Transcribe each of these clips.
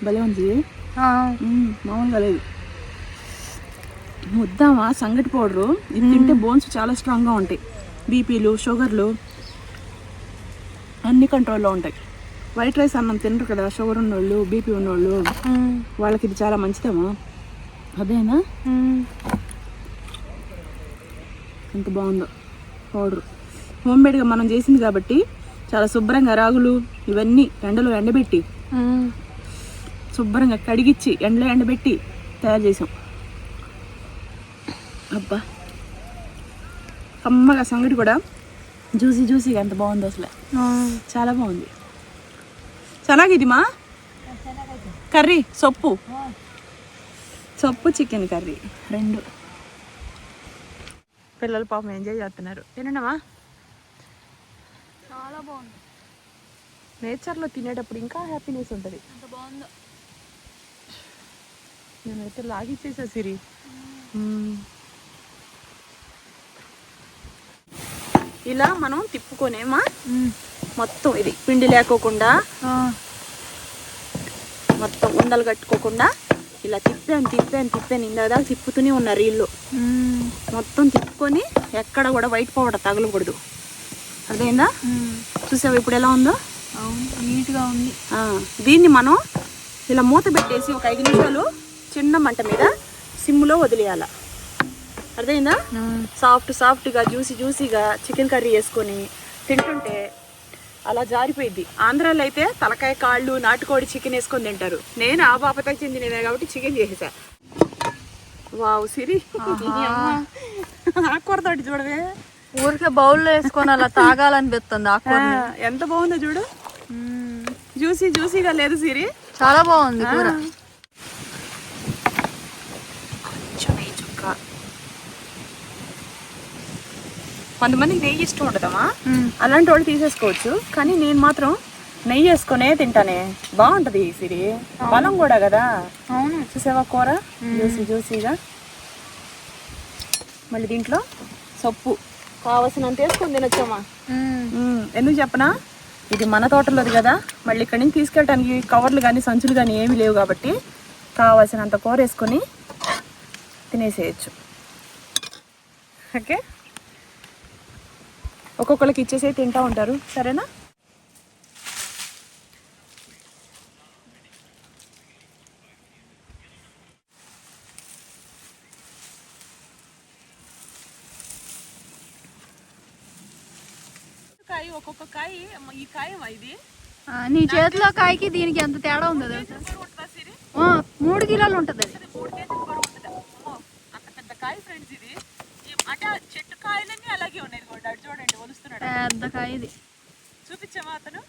భలే ఉంది. మామూలుగా లేదు. ముద్దామా సంగటి పౌడరు ఇది తింటే బోన్స్ చాలా స్ట్రాంగ్గా ఉంటాయి. బీపీలు షుగర్లు అన్ని కంట్రోల్లో ఉంటాయి. వైట్ రైస్ అన్నం తినరు కదా షుగర్ ఉన్నోళ్ళు బీపీ ఉన్నోళ్ళు, వాళ్ళకి ఇది చాలా మంచిదేమో. అదేనా ఎంత బాగుందో పౌడరు. హోమ్మేడ్గా మనం చేసింది కాబట్టి చాలా శుభ్రంగా రాగులు ఇవన్నీ ఎండలో ఎండబెట్టి శుభ్రంగా కడిగిచ్చి ఎండలో ఎండబెట్టి తయారు చేసాం. అబ్బా కమ్మగా సంగటి కూడా జ్యూసీగా ఎంత బాగుందో అసలు. చాలా బాగుంది. ಚೆನ್ನಾಗಿದೆ మా కర్రీ సొప్పు చికెన్ కర్రీ రెండు. పిల్లలు పాపం ఎంజాయ్ చేస్తున్నారు. తినడమా చాలా బాగుంది. నేచర్లో తినేటప్పుడు ఇంకా హ్యాపీనెస్ ఉంటుంది. ఎంత బాగుందో. నేనైతే లాగిచ్చేసా సిరి. ఇలా మనం తిప్పుకొనేమా మొత్తం ఇది పిండి లేకోకుండా మొత్తం ఉండలు కట్టుకోకుండా ఇలా తిప్పాను ఇందాక తిప్పుతూనే ఉన్నారు వీళ్ళు. మొత్తం తిప్పుకొని ఎక్కడ కూడా వైట్ పౌడర్ తగలకూడదు. అదేందా చూసావు ఇప్పుడు ఎలా ఉందో? నీట్గా ఉంది. దీన్ని మనం ఇలా మూత పెట్టేసి ఒక 5 నిమిషాలు చిన్న మంట మీద సిమ్లో వదిలేయాల. అర్థమైందా? సాఫ్ట్గా జ్యూసీగా చికెన్ కర్రీ వేసుకొని తింటుంటే అలా జారిపోయిద్ది. ఆంధ్రాలో అయితే తలకాయ కాళ్ళు నాటుకోడి చికెన్ వేసుకొని తింటారు. నేను ఆ బాపతకి చెందినదే కాబట్టి చికెన్ చేసేసా. వావ్ సిరి ఆకుకూరతోటి చూడవే, ఊరికే బౌల్లో వేసుకొని అలా తాగాలనిపిస్తుంది. ఆకుకూర ఎంత బాగుందో చూడు. జ్యూసీగా లేదు సిరి, చాలా బాగుంది కూర. కొంతమందికి నెయ్యి ఇష్టం ఉండదమ్మా, అలాంటి వాళ్ళు తీసేసుకోవచ్చు. కానీ నేను మాత్రం నెయ్యి వేసుకునే తింటానే, బాగుంటది సిరి. బలం కూడా కదా. చూసావా కూర జ్యూసీగా. మళ్ళీ దీంట్లో సొప్పు కావాల్సినంత వేసుకొని తినొచ్చామా. ఎందుకు చెప్పనా, ఇది మన తోటలోది కదా. మళ్ళీ ఇక్కడి నుంచి తీసుకెళ్ళడానికి కవర్లు కానీ సంచులు కానీ ఏమీ లేవు కాబట్టి కావాల్సినంత కూర వేసుకొని తినేసేయచ్చు. ఓకే, ఒక్కొక్కరికి ఇచ్చేసే తింటూ ఉంటారు. సరేనా? కాయ ఒక్కొక్క కాయ ఈ కాయ ఇది నీ చేతిలో కాయకి దీనికి ఎంత తేడా ఉందో తెలుసా? 3 కిలోలు ఉంటుంది. అది 3 కేజీలు బరువు ఉంటుంది. అంత పెద్ద కాయ ఫ్రెండ్స్ ఇది. అంటే చెట్టు కాయలన్నీ అలాగే ఉన్నాయి. అటు చూడండి ఒలుస్తున్నాడు. పెద్ద కాయ ఇది. చూపించామా అతను?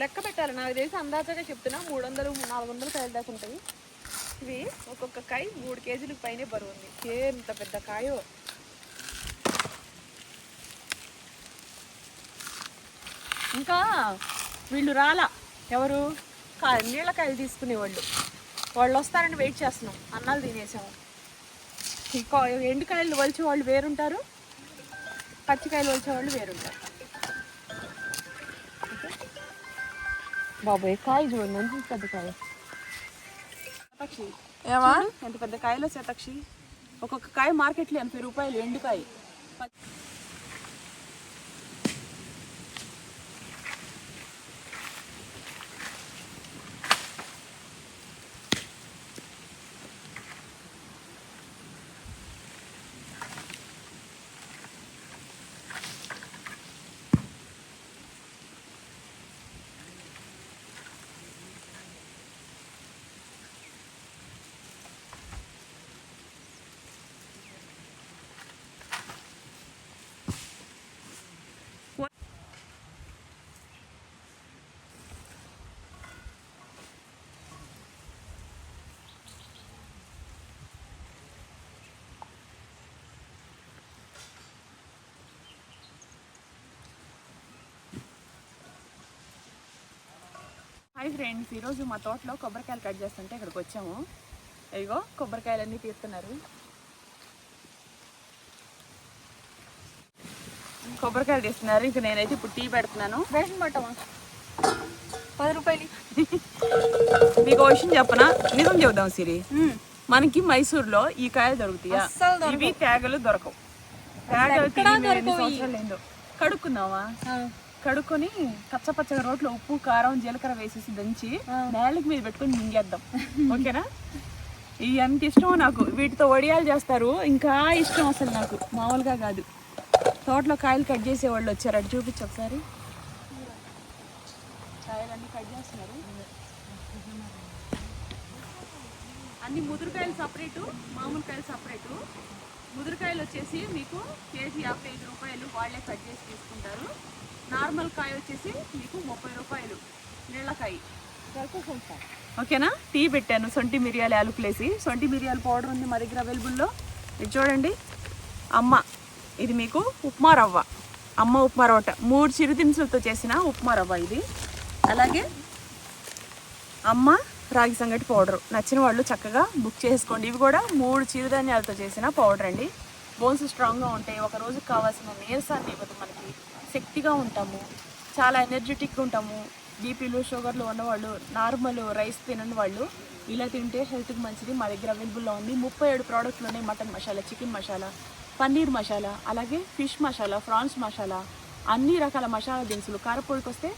లెక్క పెట్టాలి. నాకు తెలిసి అందాజగా చెప్తున్నా 300-400 కాయలు దాకా ఉంటాయి. ఇవి ఒక్కొక్క కాయ 3 కేజీలకు పైనే బరువు ఉంది. ఎంత పెద్ద కాయో. ఇంకా వీళ్ళు రాలా, ఎవరు నీళ్ళకాయలు తీసుకునేవాళ్ళు, వాళ్ళు వస్తారని వెయిట్ చేస్తున్నాం. అన్నాలు తినేసాము. ఎండుకాయలు వలిచే వాళ్ళు వేరుంటారు, పచ్చికాయలు వలిచే వాళ్ళు వేరుంటారు. బాబాయ్ కాయ చూడండి ఎంత పెద్ద కాయ. శతక్షి ఏమా ఎంత పెద్ద కాయలో శతక్షి. ఒక్కొక్క కాయ మార్కెట్లో 80 రూపాయలు ఎండుకాయ. హాయ్ ఫ్రెండ్స్, ఈరోజు మా తోటలో కొబ్బరికాయలు కట్ చేస్తుంటే ఇక్కడికి వచ్చాము. ఇదిగో కొబ్బరికాయలన్నీ తీస్తున్నారు. కొబ్బరికాయలు తీస్తున్నారు. ఇంకా నేనైతే ఇప్పుడు టీ పెడుతున్నాను. రేషన్ పట్టమా 10 రూపాయలు. మీకు విషయం చెప్పనా, నిజం చెబుదాం సిరి. మనకి మైసూర్లో ఈ కాయలు దొరుకుతాయా? ఇవి తేగలు దొరకవు. తేగలు సంవత్సరాలు కడుక్కున్నావా? కడుక్కొని పచ్చపచ్చగా రోట్లో ఉప్పు కారం జీలకర్ర వేసేసి దంచి నేలకి మీద పెట్టుకొని మింగేద్దాం. ఓకేనా? ఇవి ఎంత ఇష్టమో నాకు. వీటితో వడియాలు చేస్తారు, ఇంకా ఇష్టం అసలు నాకు, మామూలుగా కాదు. తోటలో కాయలు కట్ చేసేవాళ్ళు వచ్చారు, అటు చూపించు ఒకసారి. కాయలన్నీ కట్ చేస్తున్నారు. అన్ని ముదురుకాయలు సపరేటు, మామూలు కాయలు సపరేటు. ముదురుకాయలు వచ్చేసి మీకు కేజీ 55 రూపాయలు, వాళ్ళే కట్ చేసి తీసుకుంటారు. నార్మల్ కాయ వచ్చేసి మీకు 30 రూపాయలు, నీళ్ళకాయ. ఓకేనా? టీ పెట్టాను, సొంటి మిరియాలు యాలకులేసి. సొంటి మిరియాల పౌడర్ ఉంది మా దగ్గర అవైలబుల్లో. ఇది చూడండి. అమ్మ, ఇది మీకు ఉప్మా రవ్వ, అమ్మ ఉప్మా రవ్వ, 3 చిరుదినుసులతో చేసిన ఉప్మా రవ్వ ఇది. అలాగే అమ్మ రాగి సంగటి పౌడరు. నచ్చిన వాళ్ళు చక్కగా బుక్ చేసుకోండి. ఇవి కూడా 3 చిరుధాన్యాలతో చేసిన పౌడర్ అండి. బోన్స్ స్ట్రాంగ్గా ఉంటాయి. ఒక రోజుకి కావాల్సిన నీరసాన్ని ఇవ్వదు, మనకి శక్తిగా ఉంటాము, చాలా ఎనర్జెటిక్గా ఉంటాము. బీపీలు షుగర్లు ఉన్నవాళ్ళు, నార్మల్ రైస్ తినని వాళ్ళు ఇలా తింటే హెల్త్కి మంచిది. మా దగ్గర అవైలబుల్లో ఉంది. 37 ప్రోడక్ట్లు ఉన్నాయి. మటన్ మసాలా, చికెన్ మసాలా, పన్నీర్ మసాలా, అలాగే ఫిష్ మసాలా, ఫ్రాన్స్ మసాలా, అన్ని రకాల మసాలా దినుసులు. కారపొడికి వస్తే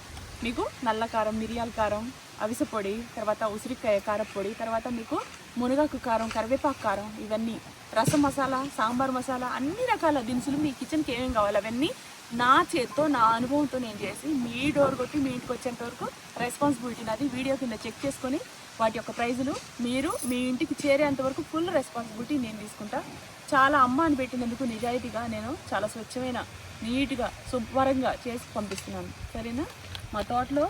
మీకు నల్ల కారం, మిరియాల కారం, అవిసె పొడి, తర్వాత ఉసిరికాయ కారపొడి, తర్వాత మీకు మునగాకు కారం, కరివేపాకు కారం, ఇవన్నీ రసం మసాలా, సాంబార్ మసాలా, అన్ని రకాల దినుసులు మీ కిచెన్కి ఏమేమి కావాలి అవన్నీ నా చేత్తో, నా అనుభవంతో నేను చేసి మీ డోర్ కొట్టి మీ ఇంటికి వచ్చేంత వరకు రెస్పాన్సిబిలిటీ నాది. వీడియో కింద చెక్ చేసుకొని వాటి యొక్క ప్రైజులు మీరు మీ ఇంటికి చేరేంత వరకు ఫుల్ రెస్పాన్సిబిలిటీ నేను తీసుకుంటా. చాలా అమ్మ అని పెట్టినందుకు నిజాయితీగా నేను చాలా స్వచ్ఛమైన, నీట్గా, శుభ్రంగా చేసి పంపిస్తున్నాను. సరేనా? మా తోటలో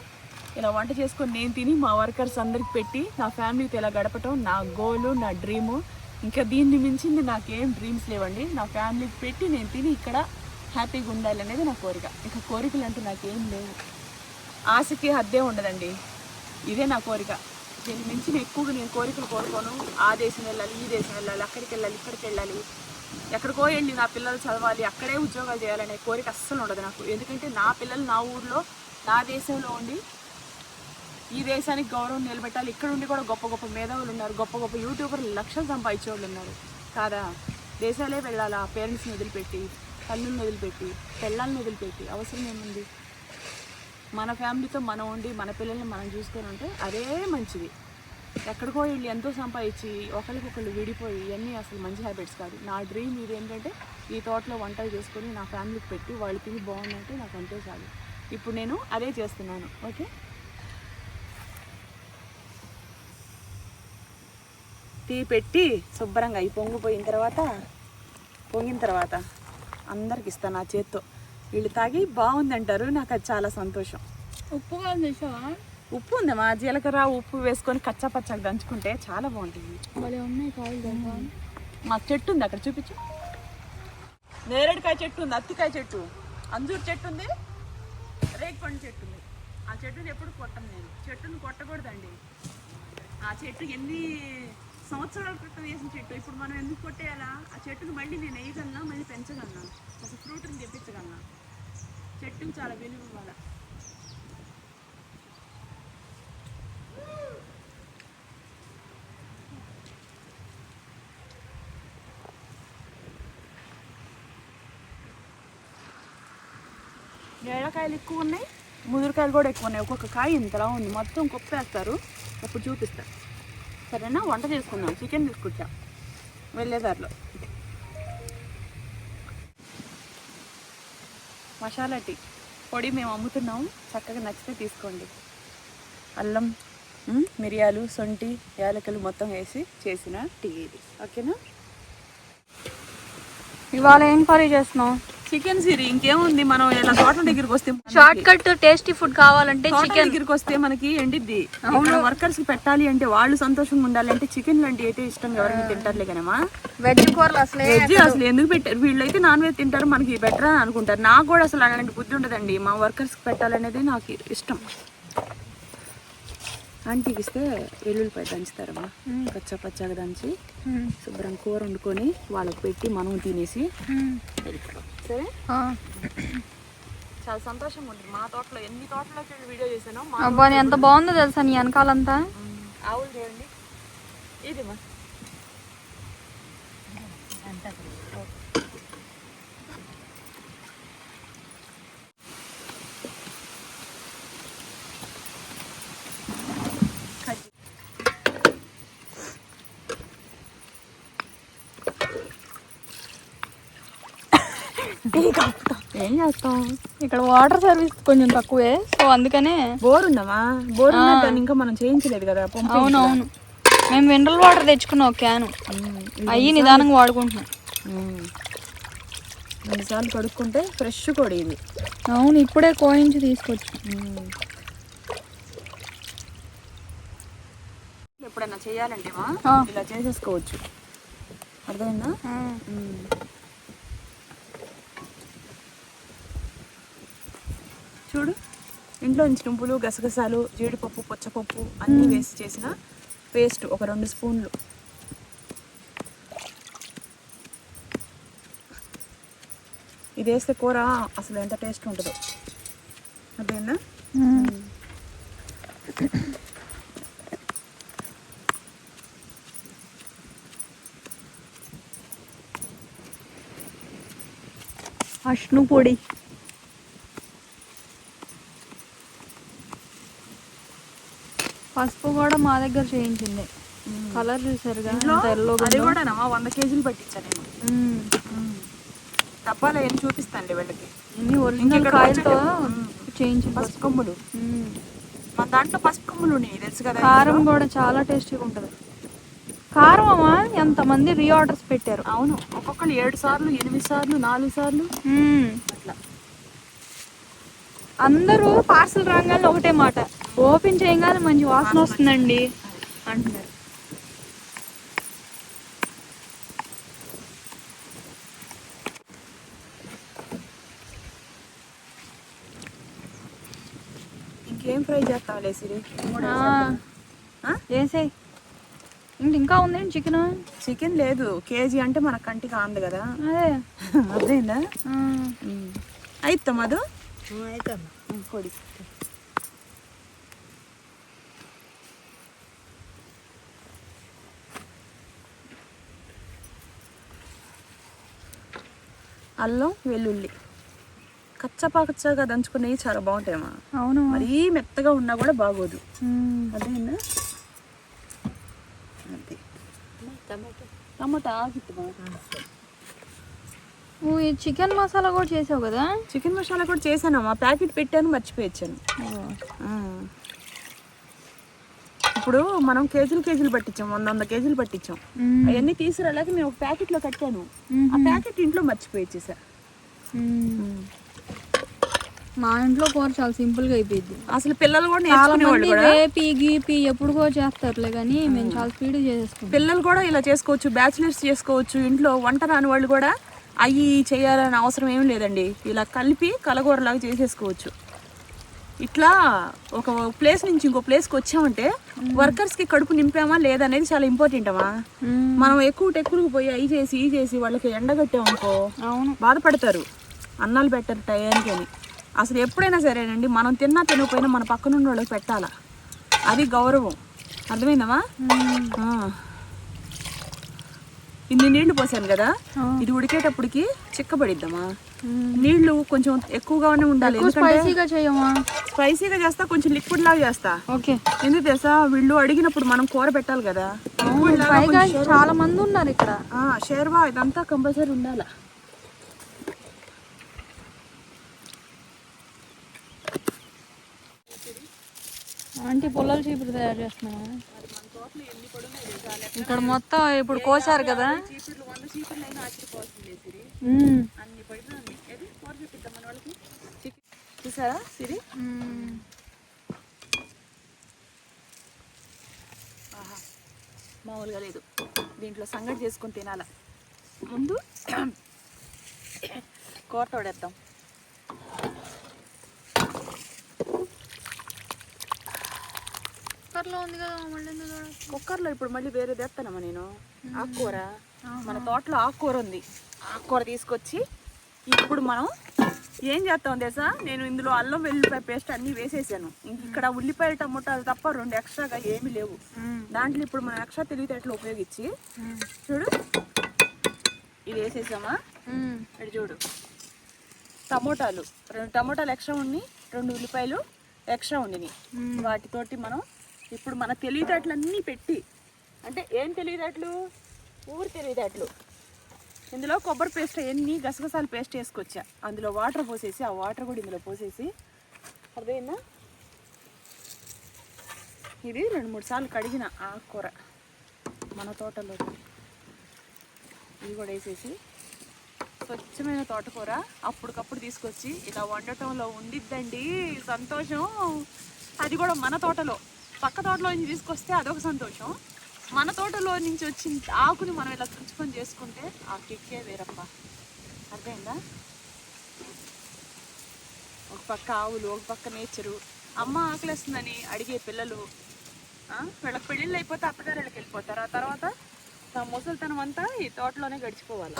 ఇలా వంట చేసుకొని నేను తిని మా వర్కర్స్ అందరికి పెట్టి నా ఫ్యామిలీతో ఇలా గడపటం నా గోలు, నా డ్రీము. ఇంకా దీన్ని మించింది నాకేం డ్రీమ్స్ లేవండి. నా ఫ్యామిలీకి పెట్టి నేను తిని ఇక్కడ హ్యాపీగా ఉండాలి అనేది నా కోరిక. ఇక కోరికలు అంటూ నాకేం లేవు. ఆశకి హద్దే ఉండదండి. ఇదే నా కోరిక. దీన్ని మించిన ఎక్కువగా నేను కోరికలు కోరుకోను. ఆ దేశం వెళ్ళాలి, ఈ దేశం వెళ్ళాలి, అక్కడికి వెళ్ళాలి, ఇక్కడికి వెళ్ళాలి, ఎక్కడికో వెళ్ళి నా పిల్లలు చదవాలి, అక్కడే ఉద్యోగాలు చేయాలనే కోరిక అస్సలు ఉండదు నాకు. ఎందుకంటే నా పిల్లలు నా ఊర్లో, నా దేశంలో ఉండి ఈ దేశానికి గౌరవం నిలబెట్టాలి. ఇక్కడ ఉండి కూడా గొప్ప గొప్ప మేధావులు ఉన్నారు, గొప్ప గొప్ప యూట్యూబర్లు లక్షలు సంపాదించే వాళ్ళు ఉన్నారు కాదా? దేశాలే వెళ్ళాలా? పేరెంట్స్ని వదిలిపెట్టి, తల్లుల్ని వదిలిపెట్టి, పిల్లల్ని వదిలిపెట్టి అవసరం ఏముంది? మన ఫ్యామిలీతో మనం ఉండి మన పిల్లల్ని మనం చూసుకొని ఉంటే అదే మంచిది. ఎక్కడికో వెళ్ళి ఎంతో సంపాదించి ఒకరికొకళ్ళు విడిపోయి ఇవన్నీ అసలు మంచి హ్యాబిట్స్ కాదు. నా డ్రీమ్ ఇది ఏంటంటే ఈ తోటలో వంటలు చేసుకొని నా ఫ్యామిలీకి పెట్టి వాళ్ళు తిని బాగుందంటే నాకు అంతే చాలు. ఇప్పుడు నేను అదే చేస్తున్నాను. ఓకే, టీ పెట్టి శుభ్రంగా అవి పొంగిన తర్వాత అందరికి ఇస్తాను నా చేత్తో. వీళ్ళు తాగి బాగుంది అంటారు, నాకు అది చాలా సంతోషం. ఉప్పు కాదు చేసావా? ఉప్పు ఉందమ్మా, జీలకర్ర ఉప్పు వేసుకొని కచ్చా పచ్చగా దంచుకుంటే చాలా బాగుంటుంది. భలే ఉన్నాయి కాయలు. మాకు చెట్టు ఉంది అక్కడ, చూపించు. నేరేడుకాయ చెట్టు ఉంది, అత్తికాయ చెట్టు, అంజూరు చెట్టు ఉంది, రేగిపండు చెట్టు ఉంది. ఆ చెట్టుని ఎప్పుడు కొట్టను నేను. చెట్టుని కొట్టకూడదండి. ఆ చెట్టు ఎన్ని సంవత్సరాల క్రితం వేసిన చెట్టు ఇప్పుడు మనం ఎందుకు కొట్టేయాలా? ఆ చెట్టును మళ్ళీ నేను వేయగలనా, మళ్ళీ పెంచగలనా, ఒక ఫ్రూట్ని తెప్పించగలనా? చెట్టుకి చాలా విలువ ఇవ్వాలి. నేలకాయలు ఎక్కువ ఉన్నాయి, ముదురుకాయలు కూడా ఎక్కువ ఉన్నాయి. ఒక్కొక్క కాయ ఇంతలా ఉంది, మొత్తం కొప్పేస్తారు. అప్పుడు చూపిస్తా. సరేనా? వంట చేసుకుందాం. చికెన్ తీసుకొచ్చా వెళ్ళేదారిలో. మసాలా టీ పొడి మేము అమ్ముతున్నాము, చక్కగా నచ్చితే తీసుకోండి. అల్లం, మిరియాలు, సొంటి, యాలకులు మొత్తం వేసి చేసిన టీ ఇది. ఓకేనా? ఇవాళ ఏం కర్రీ చేస్తున్నావు? చికెన్ సిరి. ఇంకేముంది, మనం ఇలా తోటల దగ్గరికి వస్తే షార్ట్ కట్ టేస్టీ ఫుడ్ కావాలంటే చికెన్ దగ్గరికి వస్తే మనకి ఎండిద్ది. వర్కర్స్ కి పెట్టాలి అంటే, వాళ్ళు సంతోషంగా ఉండాలి అంటే చికెన్ లాంటి అయితే ఇష్టం ఎవరికి తింటారులే కనమా. వెజ్ కూరలు అసలు ఎందుకు పెట్టారు? వీళ్ళైతే నాన్ వెజ్ తింటారు, మనకి బెటర్ అని అనుకుంటారు. నాకు కూడా అసలు అలాంటి బుద్ధి ఉండదండి. మా వర్కర్స్ కి పెట్టాలనేది నాకు ఇష్టం. ఆంటీకి ఇస్తే వెల్లుల్లిపాయ దంచుతారమ్మా, పచ్చ పచ్చగా దంచి శుభ్రం కూర వండుకొని వాళ్ళకి పెట్టి మనం తినేసి వెళ్ళిపోతాం. సరే చాలా సంతోషంగా ఉంటుంది. మా తోటలో ఎన్ని తోటలోకి వీడియో చేశానో అబ్బా ఎంత బాగుందో తెలుసా నీ వెనకాలంతా. ఆవులు చూడండి ఇది మా ఏం చేస్తాం, ఇక్కడ వాటర్ సర్వీస్ కొంచెం తక్కువే, సో అందుకనే. బోర్ ఉందమ్మా, బోర్ దాన్ని ఇంకా మనం చేయించలేదు కదా. అవునవును, మేము మినరల్ వాటర్ తెచ్చుకున్నాం ఒక క్యాను, అయ్యి నిదానంగా వాడుకుంటున్నాం. 2 సార్లు కడుక్కుంటే ఫ్రెష్ కూడా ఇది. అవును, ఇప్పుడే కోయించి తీసుకొచ్చి. ఎప్పుడైనా చేయాలంటే ఇలా చేసేసుకోవచ్చు, అర్థమైందా? చూడు, ఇంట్లో నుంచి నువ్వులు, గసగసాలు, జీడిపప్పు, పచ్చపప్పు అన్నీ వేసి చేసిన పేస్ట్ ఒక 2 స్పూన్లు. ఇది వేస్తే కూర అసలు ఎంత టేస్ట్ ఉంటుందో, అదేనా? అష్ను పొడి, పసుపు కూడా మా దగ్గర చేయించింది. కలర్ చూసారుగా, అది కూడా 100 కేజీలు పట్టించాను నేను. డబ్బాలు ఏం చూపిస్తాను వీళ్ళకి, ఒరిజినల్ కాయలతో చేయించింది. పసుపు కొమ్ములు, మన దాంట్లో పసుపు కొమ్ములు ఉన్నాయి తెలుసు కదా. కారం కూడా చాలా టేస్టీగా ఉంటుంది. కారం అమ్మా ఎంతమంది రీఆర్డర్స్ పెట్టారు. అవును, ఒక్కొక్కరు 7 సార్లు, 8 సార్లు, 4 సార్లు అట్లా. అందరూ పార్సల్ రాగానే ఒకటే మాట, ఓపెన్ చేయగానే మంచి వాసన వస్తుందండి అంటున్నారు. ఇంకేం ఫ్రై చేస్తావులే సిరి? చేసేయి. ఇంకా ఉంది చికెన్. చికెన్ లేదు, కేజీ అంటే మన కంటికి ఆంది కదా. అదే అదేందా అయితా మధు పొడి. అల్లం వెల్లుల్లి కచ్చపచ్చగా దంచుకునేవి చాలా బాగుంటాయమ్మా. అవును, మరీ మెత్తగా ఉన్నా కూడా బాగోదు. అదేనా? అదే టమాటా ఆగిద్దా. నువ్వు చికెన్ మసాలా కూడా చేసావు కదా? చికెన్ మసాలా కూడా చేశానమ్మా, ప్యాకెట్ పెట్టాను, మర్చిపోయాను. ఇప్పుడు మనం కేజీలు పట్టించాం, 100 కేజీలు పట్టించాం. అవన్నీ తీసుకురాలేక నేను ఒక ప్యాకెట్లో కట్టాను. ఆ ప్యాకెట్ ఇంట్లో మర్చిపోయిచ్చా. మా ఇంట్లో కూర చాలా సింపుల్ గా అయిపోయింది. అసలు పిల్లలు కూడా నేర్చుకునేవాళ్ళు కూడా వేపి గీపి ఎప్పుడుకో చేస్తారులే, కానీ మేము చాలా స్పీడ్ చేసేసుకుంటాం. పిల్లలు కూడా ఇలా చేసుకోవచ్చు, బ్యాచిలర్స్ చేసుకోవచ్చు. ఇంట్లో వంట రాని వాళ్ళు కూడా అవి చేయాలని అవసరం ఏం లేదండి. ఇలా కలిపి కలగూరలాగా చేసేసుకోవచ్చు. ఇట్లా ఒక ప్లేస్ నుంచి ఇంకో ప్లేస్కి వచ్చామంటే వర్కర్స్కి కడుపు నింపామా లేదా అనేది చాలా ఇంపార్టెంట్ అమ్మా. మనం ఎక్కువకు పోయి అవి చేసి ఈ చేసి వాళ్ళకి ఎండగట్టామనుకో బాధపడతారు, అన్నాలు పెట్టారు టయానికి అని. అసలు ఎప్పుడైనా సరేనండి, మనం తిన్నా తినకపోయినా మన పక్కనున్న వాళ్ళకి పెట్టాలా, అది గౌరవం. అర్థమైందమ్మా? ఇన్ని నీళ్లు పోసాను కదా, ఇది ఉడికేటప్పటికి చిక్కబడిద్దమ్మా. నీళ్లు కొంచెం ఎక్కువగానే ఉండాలి, స్పైసీగా చేస్తా, కొంచెం లిక్విడ్ లాగా చేస్తా. ఎందుకు తెలుసా, వీళ్ళు అడిగినప్పుడు మనం కూర పెట్టాలి కదా. చాలా మంది ఉన్నారు ఇక్కడ. షేర్వా ఇదంతా కంపల్సరీ ఉండాలి. ఆంటీ పొలాల చీపురు తయారు చేస్తున్నా. ఇక్కడ మొత్తం ఇప్పుడు కోసారు కదా. చూసారా సిరి, మామూలుగా లేదు. దీంట్లో సంగటి చేసుకొని తినాల. ముందు కూర తోడేద్దాం. కుక్కర్లో ఇప్పుడు మళ్ళీ వేరే తెస్తానమ్మా నేను. ఆకుకూర మన తోటలో ఆకుకూర ఉంది, ఆకుకూర తీసుకొచ్చి ఇప్పుడు మనం ఏం చేస్తాం తెలుసా, నేను ఇందులో అల్లం వెల్లుల్లిపాయ పేస్ట్ అన్నీ వేసేసాను. ఇక్కడ ఉల్లిపాయలు టమోటాలు తప్ప 2 ఎక్స్ట్రాగా ఏమీ లేవు. దాంట్లో ఇప్పుడు మనం ఎక్స్ట్రా తెలివితేటలు ఉపయోగించి చూడు ఇది వేసేసామా, ఇక్కడ చూడు టమోటాలు 2 టమోటాలు ఎక్స్ట్రా ఉండి 2 ఉల్లిపాయలు ఎక్స్ట్రా ఉండినాయి. వాటితోటి మనం ఇప్పుడు మన తెలివితేటలన్నీ పెట్టి, అంటే ఏం తెలివితేటలు, ఊరి తెలివితేటలు. ఇందులో కొబ్బరి పేస్ట్ ఎన్ని గసగసాలు పేస్ట్ వేసుకొచ్చా, అందులో వాటర్ పోసేసి ఆ వాటర్ కూడా ఇందులో పోసేసి, అర్థమైందా. ఇది 2-3 సార్లు కడిగిన ఆకుకూర మన తోటలో, ఇది కూడా వేసేసి స్వచ్ఛమైన తోటకూర అప్పటికప్పుడు తీసుకొచ్చి ఇలా వండటంలో ఉండిద్దండి సంతోషం. అది కూడా మన తోటలో, పక్క తోటలో నుంచి తీసుకొస్తే అదొక సంతోషం. మన తోటలో నుంచి వచ్చిన ఆకుని మనం ఇలా తుంచుకొని చేసుకుంటే ఆ కిక్కే వేరప్ప. అర్థమైందా. ఒక పక్క ఆవులు, ఒక పక్క నేచరు. అమ్మ ఆకలేస్తుందని అడిగే పిల్లలు, వీళ్ళకి పెళ్ళిళ్ళు అయిపోతే అత్తగారికి వెళ్ళిపోతారు. ఆ తర్వాత ముసలితనం అంతా ఈ తోటలోనే గడిచిపోవాలి.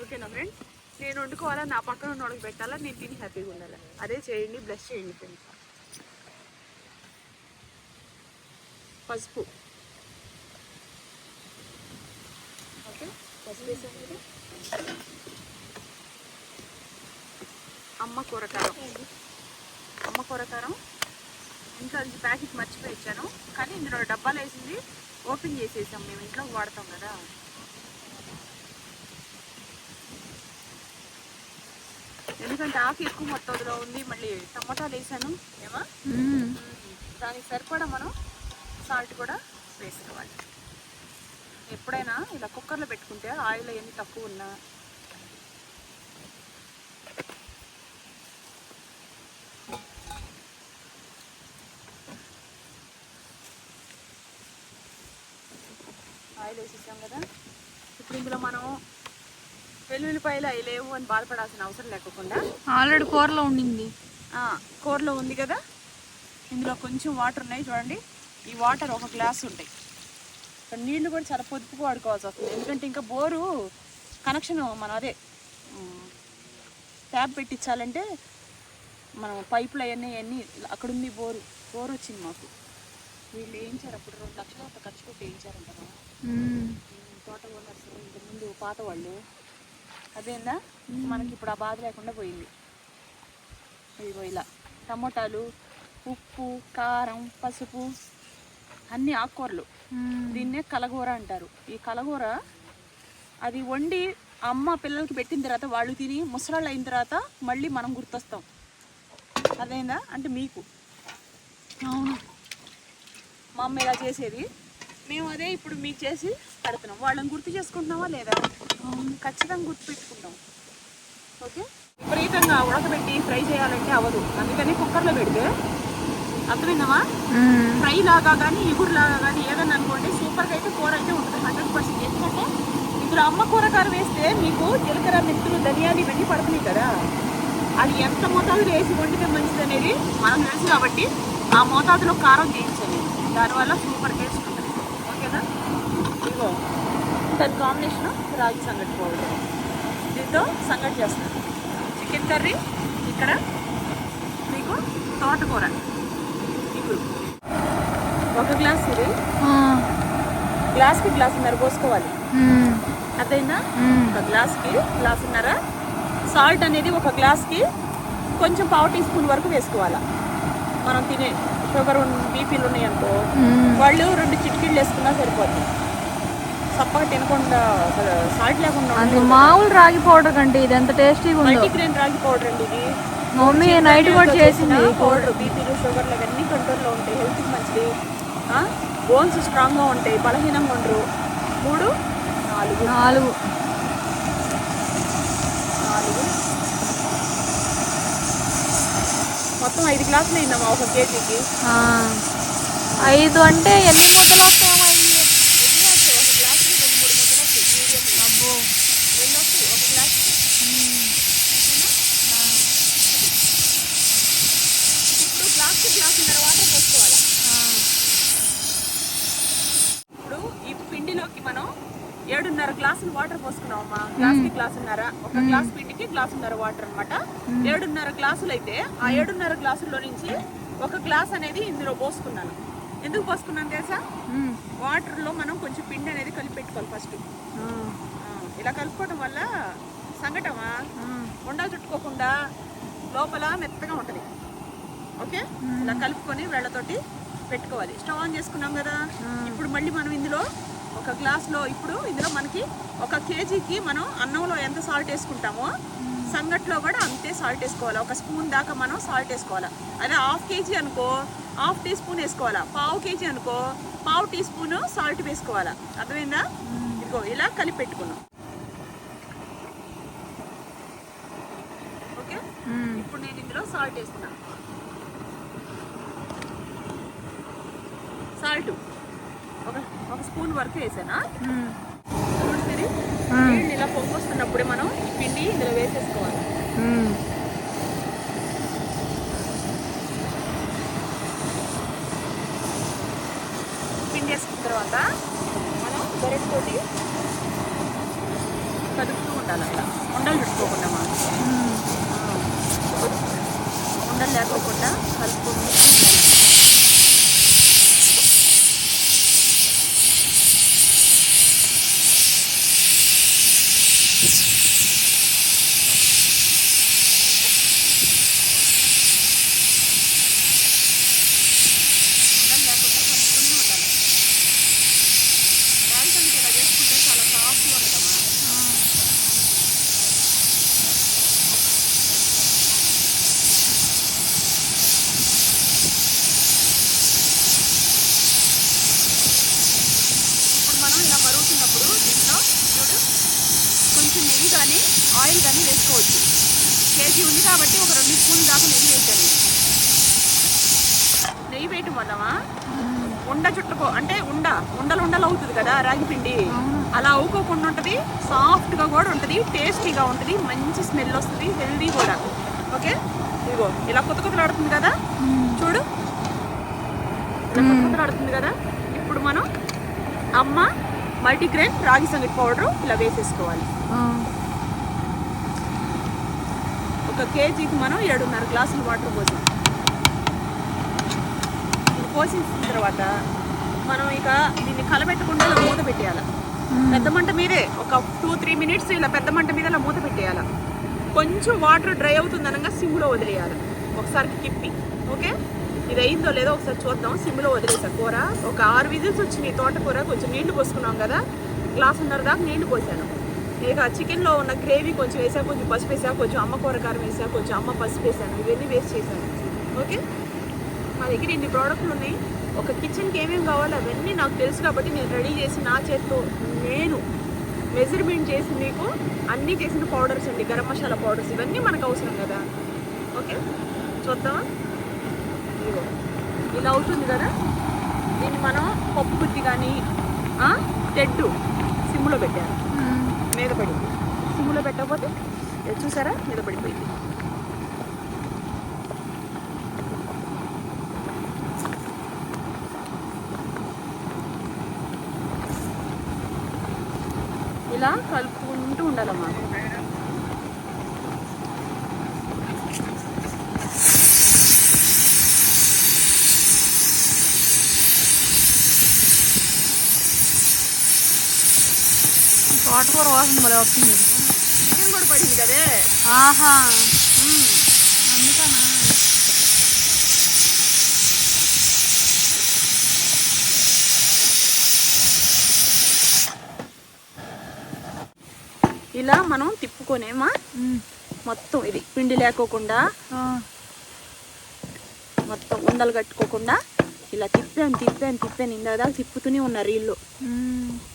ఓకేనా ఫ్రెండ్, నేను వండుకోవాలా, నా పక్కన ఉన్న వాళ్ళకి పెట్టాలా, నేను తిని హ్యాపీగా ఉండాలి. అదే చేయండి, బ్లెస్ చేయండి ఫ్రెండ్స్. పసుపు, ఓకే పసుపు వేసాను కదా. అమ్మ కూరకారం, అమ్మ కూరకారం ఇంకా అది ప్యాకెట్ మర్చిపోయి ఇచ్చాను, కానీ ఇందులో డబ్బాలు వేసింది ఓపెన్ చేసేసాం, మేము ఇంట్లో వాడతాం కదా. ఎందుకంటే ఆకు ఎక్కువ మొత్తంలో ఉంది, మళ్ళీ టమాటాలు వేసాను ఏమా, దానికి సరిపడా మనం సాల్ట్ కూడా వేసుకోవాలి. ఎప్పుడైనా ఇలా కుక్కర్లో పెట్టుకుంటే ఆయిల్ అవన్నీ తక్కువ ఉన్నా ఆయిల్ వేసేసాం కదా. ఇప్పుడు ఇందులో మనం వెల్లుల్లిపాయలు అవి లేవు అని బాధపడాల్సిన అవసరం లేకుండా, ఆల్రెడీ కూరలో ఉండింది, కూరలో ఉంది కదా. ఇందులో కొంచెం వాటర్ ఉన్నాయి చూడండి, ఈ వాటర్ 1 గ్లాస్ ఉంటాయి. నీళ్లు కూడా చాలా పొదుపుగా వాడుకోవాల్సి వస్తుంది, ఎందుకంటే ఇంకా బోరు కనెక్షన్ మనం అదే ట్యాప్ పెట్టించాలంటే మనం పైపులు అవన్నీ అక్కడ ఉంది. బోరు వచ్చింది మాకు, వీళ్ళు వేయించారు అప్పుడు 2 లక్షలు అంత ఖర్చు పెట్టి వేయించారంట కదా తోట ఓనర్స్ ఇంతకుముందు పాత వాళ్ళు. అదేందా మనకి ఇప్పుడు ఆ బాధ లేకుండా పోయింది. ఇదిగో ఇలా టమోటాలు, ఉప్పు, కారం, పసుపు, అన్ని ఆకుకూరలు, దీన్నే కలగూర అంటారు. ఈ కలగూర అది వండి అమ్మ పిల్లలకి పెట్టిన తర్వాత వాళ్ళు తిని ముసలాళ్ళు అయిన తర్వాత మళ్ళీ మనం గుర్తొస్తాం. అదేందా అంటే మీకు, అవును మా అమ్మ ఇలా చేసేది, మేము అదే ఇప్పుడు మీకు చేసి పెడుతున్నాం. వాళ్ళని గుర్తు చేసుకుంటున్నావా లేదా? ఖచ్చితంగా గుర్తు పెట్టుకుంటాం. ఓకే, విపరీతంగా ఉడకబెట్టి ఫ్రై చేయాలంటే అవ్వదు, అందుకని కుక్కర్లో పెడితే, అర్థమైందమ్మా, ఫ్రై లాగా కానీ ఇగురు లాగా కానీ ఏదన్నా అనుకోండి సూపర్గా అయితే కూర అయితే ఉంటుంది 100%. ఎందుకంటే ఇందులో అమ్మ కూరకారం వేస్తే మీకు జీలకర్ర, మెంతులు, ధనియాలు ఇవన్నీ పడుతున్నాయి కదా, అది ఎంత మోతాదులో వేసి వండితే మంచిది అనేది మనకు తెలుసు కాబట్టి ఆ మోతాదులో కారం చేయించాలి, దానివల్ల సూపర్ టేస్ట్ ఉంటుంది. ఓకేనా. ఇదిగో దాని కాంబినేషన్ రాగి సంగటి పౌడర్, దీంతో సంగటి చేస్తాను. చికెన్ కర్రీ, ఇక్కడ మీకు తోటకూర, ఇప్పుడు 1 గ్లాస్ ఇది, గ్లాస్కి గ్లాసున్నర పోసుకోవాలి. అదైనా 1 గ్లాస్కి గ్లాసున్నర. సాల్ట్ అనేది 1 గ్లాస్కి కొంచెం 1/2 టీ స్పూన్ వరకు వేసుకోవాలి. మనం తినే షుగర్ బీపీలు ఉన్నాయనుకో వాళ్ళు 2 చిటికీలు వేసుకున్నా సరిపోతుంది. సప్పగా తినకుండా సాల్ట్ లేకుండా మామూలు రాగి పౌడర్ కంటే ఇది ఎంత టేస్టీగా ఉంది. మల్టీగ్రెయిన్ రాగి పౌడర్ అండి ఇది. మమ్మీ నైట్ కూడా చేసింది పౌడర్. బీపీలు, షుగర్లు అవన్నీ కంట్రోల్లో ఉంటాయి, హెల్త్కి మంచిది. బోన్స్ స్ట్రాంగ్గా ఉంటాయి, బలహీనంగా ఉండరు. 3, 4 మొత్తం 5 గ్లాసులు అయిందమ్మా 1 కేజీకి. 5 అంటే ఎన్ని మూతలు వస్తాయమ్మా? 1 గ్లాసుకి 2-3 మూతలు వస్తాయి. మీడియం అబ్బో 2 వస్తాయి 1 గ్లాస్. ఇప్పుడు గ్లాస్కి గ్లాసున్నర వాటర్ పోసుకోవాలి. ఇప్పుడు ఈ పిండిలోకి మనం 7.5 గ్లాసులు వాటర్ వాటర్ పోసుకున్నామమ్మా. గ్లాస్కి గ్లాసున్నర, ఒక గ్లాస్ పిండికి గ్లాసున్నర వాటర్ అన్నమాట. 7.5 గ్లాసులు అయితే ఆ 7.5 గ్లాసుల్లో నుంచి ఒక గ్లాస్ అనేది ఇందులో పోసుకున్నాను. ఎందుకు పోసుకున్నాను తెలుసా? వాటర్లో మనం కొంచెం పిండి అనేది కలిపి పెట్టుకోవాలి ఫస్ట్. ఇలా కలుపుకోవడం వల్ల సంగటమా ఉండలు చుట్టుకోకుండా లోపల మెత్తగా ఉంటుంది. ఓకే, ఇలా కలుపుకొని వేళ్ళతోటి పెట్టుకోవాలి. స్టవ్ ఆన్ చేసుకున్నాం కదా. ఇప్పుడు మళ్ళీ మనం ఇందులో ఒక గ్లాస్లో, ఇప్పుడు ఇందులో మనకి 1 కేజీకి మనం అన్నంలో ఎంత సాల్ట్ వేసుకుంటామో సంగట్లో కూడా అంతే సాల్ట్ వేసుకోవాలి. 1 స్పూన్ దాకా మనం సాల్ట్ వేసుకోవాలి. అదే 1/2 కేజీ అనుకో 1/2 టీ స్పూన్ వేసుకోవాలా. 1/4 కేజీ అనుకో 1/4 టీ స్పూన్ సాల్ట్ వేసుకోవాలా. అర్థమైందా? ఇదిగో ఇలా కలిపి పెట్టుకున్నాం. ఓకే, ఇప్పుడు నేను ఇందులో సాల్ట్ వేస్తున్నాను. సాల్ట్ ఒక స్పూన్ వరకు వేసానా. నీళ్ళు ఇలా పొంగొస్తున్నప్పుడే మనం ఈ పిండి ఇందులో వేసేసుకోవాలి. పిండి వేసుకున్న తర్వాత మనం గరిటెతోటి కదుపుతూ ఉండాలి. అట్లా ఉండలు చుట్టుకోకుండా మనం ఉండలు లేకోకుండా కలుపుకుంటూ కానీ ఆయిల్ కానీ వేసుకోవచ్చు. కేజీ ఉంది కాబట్టి ఒక 2 స్పూన్లు దాకా నెయ్యి వేసాను. నెయ్యి వేయటం వల్లమా ఉండ చుట్టుకో, అంటే ఉండలు అవుతుంది కదా రాగి పిండి, అలా అవుకోకుండా ఉంటుంది. సాఫ్ట్గా కూడా ఉంటుంది, టేస్టీగా ఉంటుంది, మంచి స్మెల్ వస్తుంది, హెల్దీ కూడా. ఓకే, ఇదిగో ఇలా కొత్తలాడుతుంది కదా, చూడు ఇలా కొత్తలాడుతుంది కదా. ఇప్పుడు మనం అమ్మ మల్టీగ్రెయిన్ రాగి సంగటి పౌడరు ఇలా వేసేసుకోవాలి. 1 కేజీకి మనం 7.5 గ్లాసులు వాటర్ పోసాం. పోసిన తర్వాత మనం ఇక దీన్ని కలబెట్టకుండా ఇలా మూత పెట్టేయాలి. పెద్ద మంట మీదే ఒక 2-3 మినిట్స్ ఇలా పెద్ద మంట మీద ఇలా మూత పెట్టేయాలి. కొంచెం వాటర్ డ్రై అవుతుంది అనగా సిమ్లో వదిలేయాలి. ఒకసారి తిప్పి, ఓకే, ఇది అయిందో లేదో ఒకసారి చూద్దాం. సిమ్లో వదిలేసా కూర. ఒక 6 విజిల్స్ వచ్చినాయి. తోటకూర కొంచెం నీళ్లు పోసుకున్నాం కదా, గ్లాసున్నర దాకా నీళ్లు పోసాను. ఇక చికెన్లో ఉన్న గ్రేవీ కొంచెం వేసా, కొంచెం పసుపు వేసా, కొంచెం అమ్మ కూరకారం వేసా, కొంచెం అమ్మ పసుపు వేసాను. ఇవన్నీ వేస్ట్ చేశాను. ఓకే, మా దగ్గర ఇన్ని ప్రోడక్ట్లు ఉన్నాయి. ఒక కిచెన్కి ఏమేమి కావాలో అవన్నీ నాకు తెలుసు కాబట్టి నేను రెడీ చేసి నా చేతితో నేను మెజర్మెంట్ చేసి మీకు అన్నీ చేసిన పౌడర్స్ అండి, గరం మసాలా పౌడర్స్, ఇవన్నీ మనకు అవసరం కదా. ఓకే, చూద్దామా? ఇదిగో ఇలా అవుతుంది కదా. దీన్ని మనం పప్పు గుత్తి కానీ తెడ్డు సిమ్లో పెట్టాను. మీద పడింది. సిమ్లో పెట్టకపోతే చూసారా మీద పడిపోయింది. ఇలా కలుపుకుంటూ ఉండాలమ్మా. తోటకూర వాసన మళ్ళీ వస్తుంది. చికెన్ కూడా పడింది కదే. ఆహా, అందుకనా? ఇలా మనం తిప్పుకొనేమా మొత్తం ఇది పిండి లేకోకుండా మొత్తం ఉండలు కట్టుకోకుండా ఇలా తిప్పాను ఇందాక తిప్పుతూనే ఉన్నారు వీళ్ళు.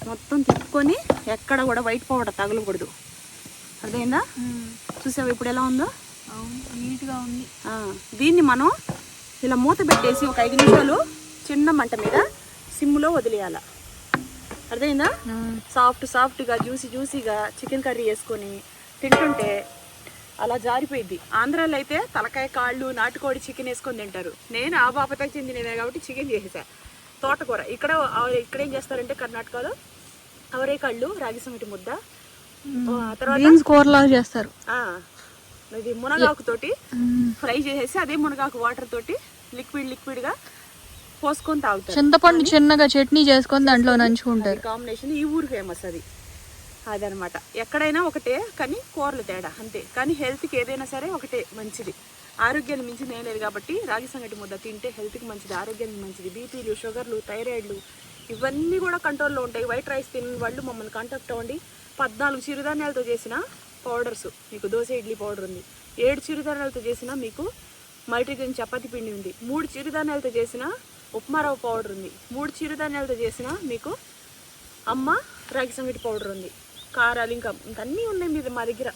మొత్తం తిప్పుకొని ఎక్కడ కూడా వైట్ పౌడర్ తగలకూడదు. అర్థమైందా? చూసావు ఇప్పుడు ఎలా ఉందో? నీట్గా ఉంది. దీన్ని మనం ఇలా మూత పెట్టేసి ఒక 5 నిమిషాలు చిన్న మంట మీద సిమ్లో వదిలేయాల. అర్థమైందా? సాఫ్ట్గా జ్యూసీగా చికెన్ కర్రీ వేసుకొని తింటుంటే అలా జారిపోయింది. ఆంధ్రాలో అయితే తలకాయ కాళ్ళు నాటుకోడి చికెన్ వేసుకొని తింటారు. నేను ఆ బాపతకు చెందినదే కాబట్టి చికెన్ చేసేసా. తోటకూర ఇక్కడేం చేస్తారంటే కర్ణాటకలో అవరేకాళ్ళు రాగి సంగటి ముద్ద, తర్వాత బీన్స్ కూరలాగా చేస్తారు. ఇది మునగాకు తోటి ఫ్రై చేసేసి అదే మునగాకు వాటర్ తోటి లిక్విడ్ గా పోసుకొని తాగుతారు. చింతపండు చిన్నగా చట్నీ చేసుకొని దాంట్లో నంచుకుంటారు. కాంబినేషన్ ఈ ఊరు ఫేమస్ అదనమాట. ఎక్కడైనా ఒకటే కానీ కూరలు తేడా అంతే. కానీ హెల్త్కి ఏదైనా సరే ఒకటే మంచిది. ఆరోగ్యాన్ని మించింది ఏం లేదు కాబట్టి రాగి సంగటి ముద్ద తింటే హెల్త్కి మంచిది, ఆరోగ్యానికి మంచిది. బీపీలు, షుగర్లు, థైరాయిడ్లు ఇవన్నీ కూడా కంట్రోల్లో ఉంటాయి. వైట్ రైస్ తిని వాళ్ళు మమ్మల్ని కాంటాక్ట్ అవ్వండి. 14 చిరుధాన్యాలతో చేసిన పౌడర్స్ మీకు దోశ ఇడ్లీ పౌడర్ ఉంది. 7 చిరుధాన్యాలతో చేసిన మీకు మల్టీగ్రెయిన్ చపాతీ పిండి ఉంది. 3 చిరుధాన్యాలతో చేసిన ఉప్మారవ్వ పౌడర్ ఉంది. 3 చిరుధాన్యాలతో చేసిన మీకు అమ్మ రాగి సంగటి పౌడర్ ఉంది. కారాలు ఇంకా అన్నీ ఉన్నాయి మీద మా దగ్గర.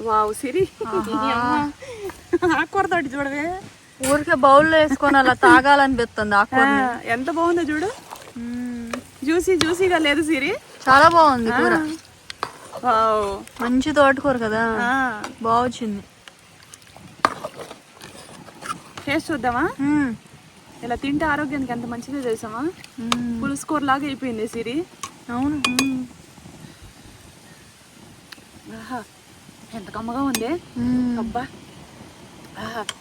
వావ్ సిరి ఆకుకూర తోటి చూడవే, ఊరికే బౌల్లో వేసుకొని అలా తాగాలనిపిస్తుంది. ఆకుకూర ఎంత బాగుందో చూడు, జ్యూసీగా లేదు సిరి, చాలా బాగుంది కూర. వావ్ మంచి తోటకూర కదా, బాగొచ్చింది. టేస్ట్ చూద్దామా? ఇలా తింటే ఆరోగ్యానికి ఎంత మంచిదో తెలుసామా? పులుసు కూర లాగా అయిపోయింది సిరి. అవును, ఎంత కమ్మగా ఉంది అబ్బా.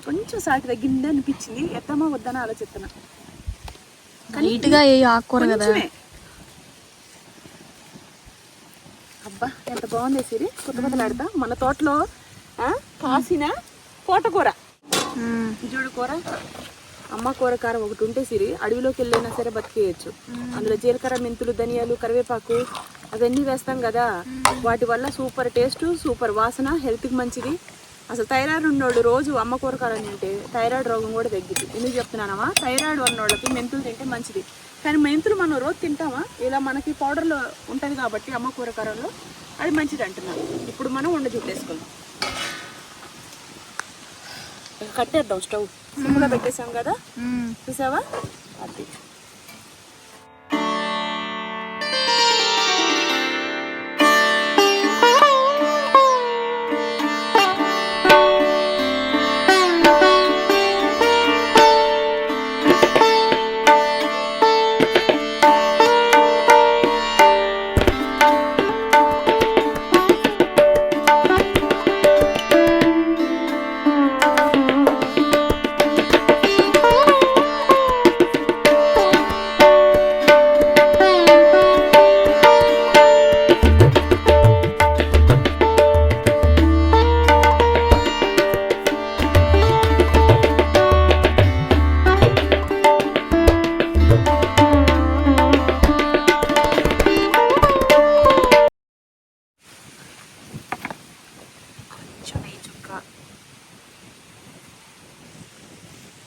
కొంచెం సాల్ట్ తగ్గింది అనిపించింది. ఎత్తమా వద్దనా ఆలోచిస్తున్నా. నీట్గా ఏ ఆకుకూర కదా. అబ్బా ఎంత బాగుంది సిరి, కొత్తలాడతా. మన తోటలో కాసిన తోటకూర చూడు కూర. అమ్మ కూర కారం ఒకటి ఉంటే సిరి అడవిలోకి వెళ్ళైనా సరే బతికేయచ్చు. అందులో జీలకర్ర, మెంతులు, ధనియాలు, కరివేపాకు అవన్నీ వేస్తాం కదా. వాటి వల్ల సూపర్ టేస్ట్, సూపర్ వాసన, హెల్త్కి మంచిది. అసలు థైరాయిడ్ ఉన్నోళ్ళు రోజు అమ్మ కూర కారం తింటే థైరాయిడ్ రోగం కూడా తగ్గిద్ది. ఎందుకు చెప్తున్నానమ్మా? థైరాయిడ్ ఉన్నోళ్ళకి మెంతులు తింటే మంచిది. కానీ మెంతులు మనం రోజు తింటామా? ఇలా మనకి పౌడర్లో ఉంటుంది కాబట్టి అమ్మ కూర కారంలో అది మంచిది అంటున్నాను. ఇప్పుడు మనం వండ చుట్టేసుకుందాం. కట్టేద్దాం. స్టవ్ సింపుల్గా పెట్టేసాం కదా, చూసావా? అది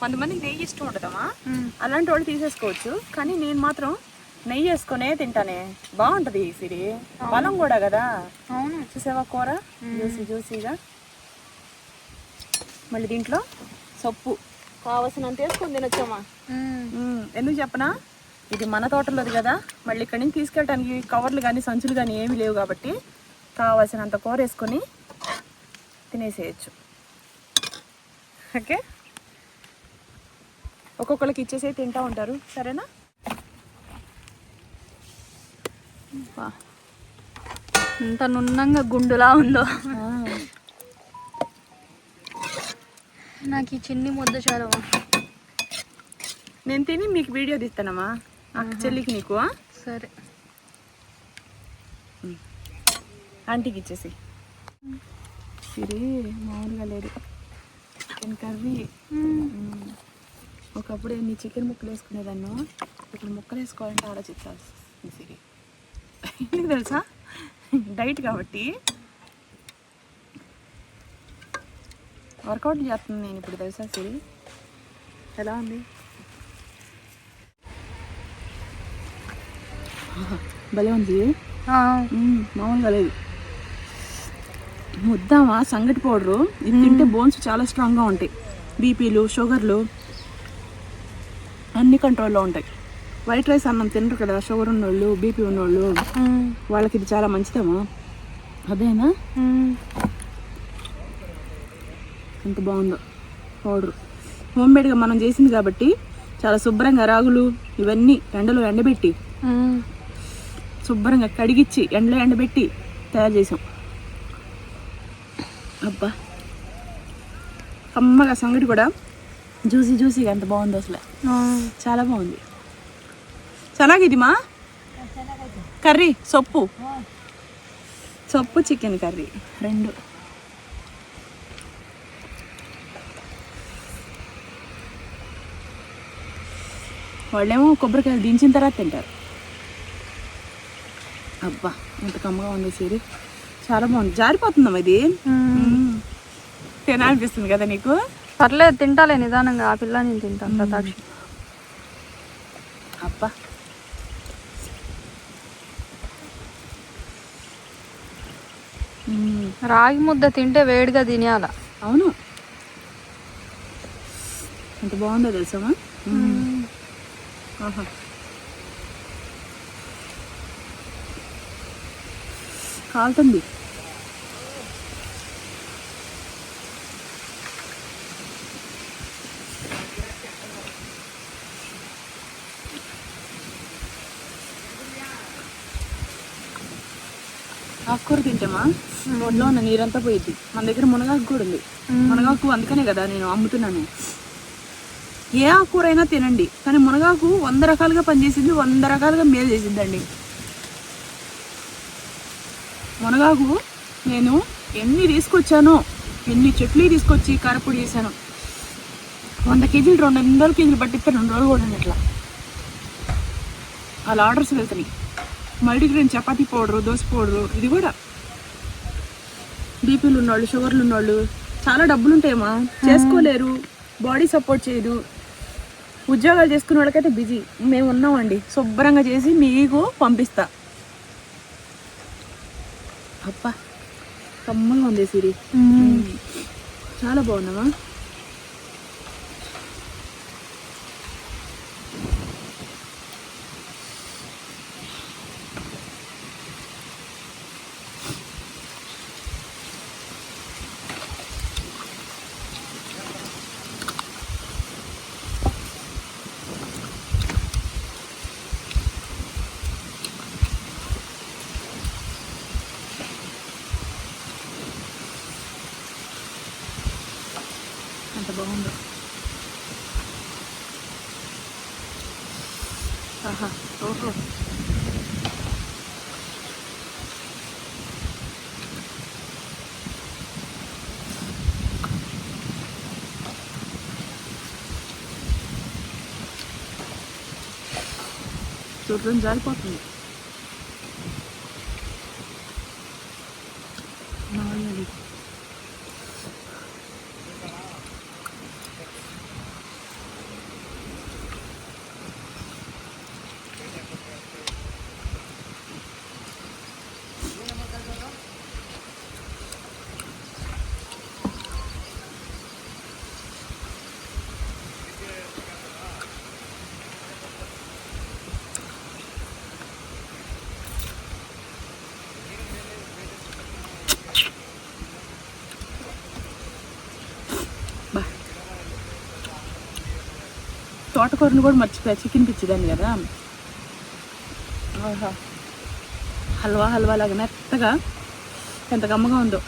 కొంతమందికి నెయ్యి ఇష్టం ఉంటుందమ్మా, అలాంటి వాళ్ళు తీసేసుకోవచ్చు. కానీ నేను మాత్రం నెయ్యి వేసుకునే తింటానే, బాగుంటది సిరి. బలం కూడా కదా. అవును, చూసావా కూర జ్యూసీగా. మళ్ళీ దీంట్లో సొప్పు కావాల్సినంత వేసుకొని తినొచ్చామా. ఎందుకు చెప్పనా? ఇది మన తోటలోది కదా. మళ్ళీ ఇక్కడి నుంచి తీసుకెళ్ళడానికి కవర్లు కానీ సంచులు కానీ ఏమీ లేవు కాబట్టి కావాల్సినంత కూర వేసుకొని తినేసేయచ్చు. ఓకే, ఒక్కొక్కరికి ఇచ్చేసే తింటూ ఉంటారు. సరేనా? ఇంత నున్నంగా గుండులా ఉందో. నాకు ఈ చిన్ని ముద్ద చాలా. నేను తిని మీకు వీడియో తీస్తానమ్మా, అక్క చెల్లికి నీకు. సరే, ఆంటీకి ఇచ్చేసి. సిరి మామూలుగా లేదు చికెన్ కర్రీ. ఒకప్పుడు ఎన్ని చికెన్ ముక్కలు వేసుకునేదాన్ని, ఇప్పుడు ముక్కలు వేసుకోవాలంటే ఆలోచించాలి సిరి. ఎందుకు తెలుసా? డైట్ కాబట్టి వర్కౌట్ చేస్తున్నాను నేను ఇప్పుడు, తెలుసా సిరి? ఎలా ఉంది? భలే ఉంది, మామూలుగా లేదు. ముద్దామా సంగటి పౌడరు ఇది తింటే బోన్స్ చాలా స్ట్రాంగ్గా ఉంటాయి. బీపీలు, షుగర్లు అన్ని కంట్రోల్లో ఉంటాయి. వైట్ రైస్ అన్నం తినరు కదా, షుగర్ ఉన్నోళ్ళు, బీపీ ఉన్నోళ్ళు, వాళ్ళకి ఇది చాలా మంచిదమ్మా. అదేనా ఎంత బాగుందో పౌడర్. హోమ్మేడ్గా మనం చేసింది కాబట్టి చాలా శుభ్రంగా రాగులు ఇవన్నీ ఎండలో ఎండబెట్టి శుభ్రంగా కడిగిచ్చి ఎండలో ఎండబెట్టి తయారు చేసాం. అబ్బా కమ్మగా సంగటి కూడా జ్యూసీగా ఎంత బాగుంది అసలు, చాలా బాగుంది. ಚೆನ್ನಾಗಿದೆ మా కర్రీ సొప్పు చికెన్ కర్రీ 2. వాళ్ళేమో కొబ్బరికాయలు దించిన తర్వాత తింటారు. అబ్బా ఎంత కమ్మగా ఉంది సీరి, చాలా బాగుంది. జారిపోతుందమ్మా ఇది, తినాలనిపిస్తుంది కదా నీకు? పర్లేదు తింటాలే నిదానంగా, ఆ పిల్ల నేను తింటాను ప్రతాక్షి. అబ్బా రాగి ముద్ద తింటే వేడిగా తినేయాల. అవును ఎంత బాగుందో తెలుసామా? ఆహా కాలుతుంది. ఆకుకూర తింటామా ఒడ్లో ఉన్న నీరంతా పోయిద్ది. మన దగ్గర మునగాకు కూడా ఉంది. మునగాకు అందుకనే కదా నేను అమ్ముతున్నాను. ఏ ఆకుకూర అయినా తినండి, కానీ మునగాకు 100 రకాలుగా పనిచేసింది, 100 రకాలుగా మేలు చేసిందండి. మునగాకు నేను ఎన్ని తీసుకొచ్చానో, ఎన్ని చెట్లు తీసుకొచ్చి కారపొడి చేశాను. 100 కేజీలు 200 కేజీలు పట్టిస్తే 2 రోజులు కూడా అట్లా అలా ఆర్డర్స్ వెళ్తాయి. Multigrain chapati powder, dosa powder, ఇది కూడా బీపీలు ఉన్నోళ్ళు, షుగర్లు ఉన్నోళ్ళు చాలా డబ్బులు ఉంటాయమ్మా, చేసుకోలేరు, బాడీ సపోర్ట్ చేయదు. ఉద్యోగాలు చేసుకునే వాళ్ళకైతే బిజీ. మేము ఉన్నామండి, శుభ్రంగా చేసి మీకు పంపిస్తా. అబ్బా కమ్మగా ఉంది సిరి, చాలా బాగుందమ్మా. ఎంత బాగుందో. ఆహా ఓహో చూడడం జారిపోతుంది. తోటకూరను కూడా మర్చిపోయా, చికెన్ పిచ్చిదాన్ని కదా. హల్వా లాగా మెత్తగా ఎంత కమ్మగా ఉందో.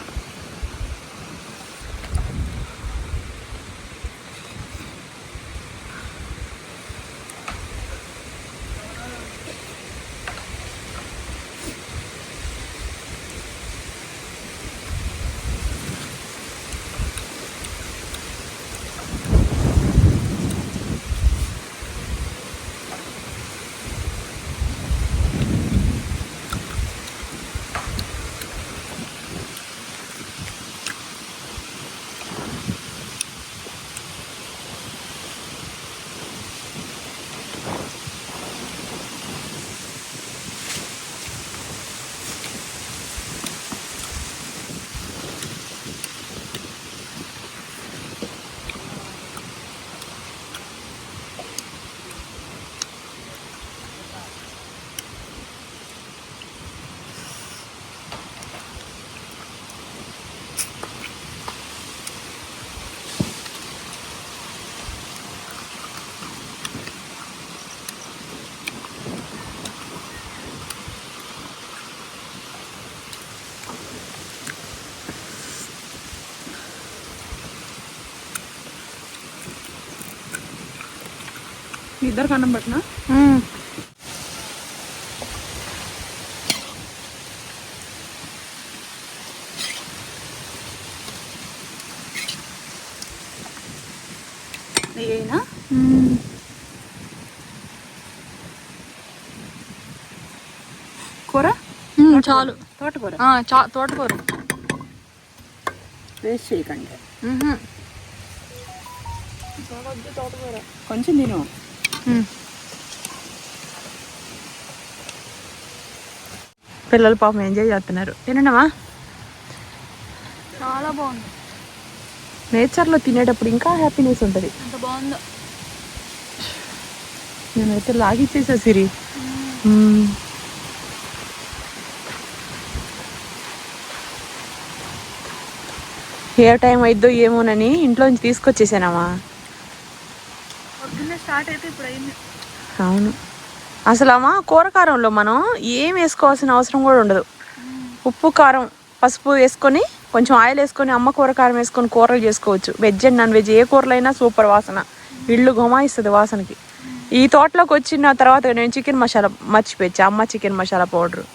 ఇద్దరికి అన్నం పట్టినా నెయ్యినా కూర చాలు. తోటకూర తోటకూర వేస్ట్ చేయకండి. తోటకూర కొంచెం తిను. పిల్లలు పాపం ఎంజాయ్ చేస్తున్నారు. తినడమా? చాలా బాగుంది. నేచర్లో తినేటప్పుడు ఇంకా హ్యాపీనెస్ ఉంటుంది. ఎంత బాగుందో. నేనైతే లాగిచ్చేసా సిరి. ఏ టైం అయిద్దో ఏమోనని ఇంట్లోంచి తీసుకొచ్చేసానమ్మా. పొద్దున్నే స్టార్ట్ అయితే ఇప్పుడు అయింది. అవును, అసలు అమ్మా కూరకారంలో మనం ఏం వేసుకోవాల్సిన అవసరం కూడా ఉండదు. ఉప్పు కారం పసుపు వేసుకొని కొంచెం ఆయిల్ వేసుకొని అమ్మ కూరకారం వేసుకొని కూరలు చేసుకోవచ్చు. వెజ్ అండ్ నాన్ వెజ్ ఏ కూరలైనా సూపర్ వాసన, ఇళ్ళు గుమాయిస్తుంది వాసనకి. ఈ తోటలోకి వచ్చిన తర్వాత నేను చికెన్ మసాలా మర్చిపోయచ్చు, అమ్మ చికెన్ మసాలా పౌడర్.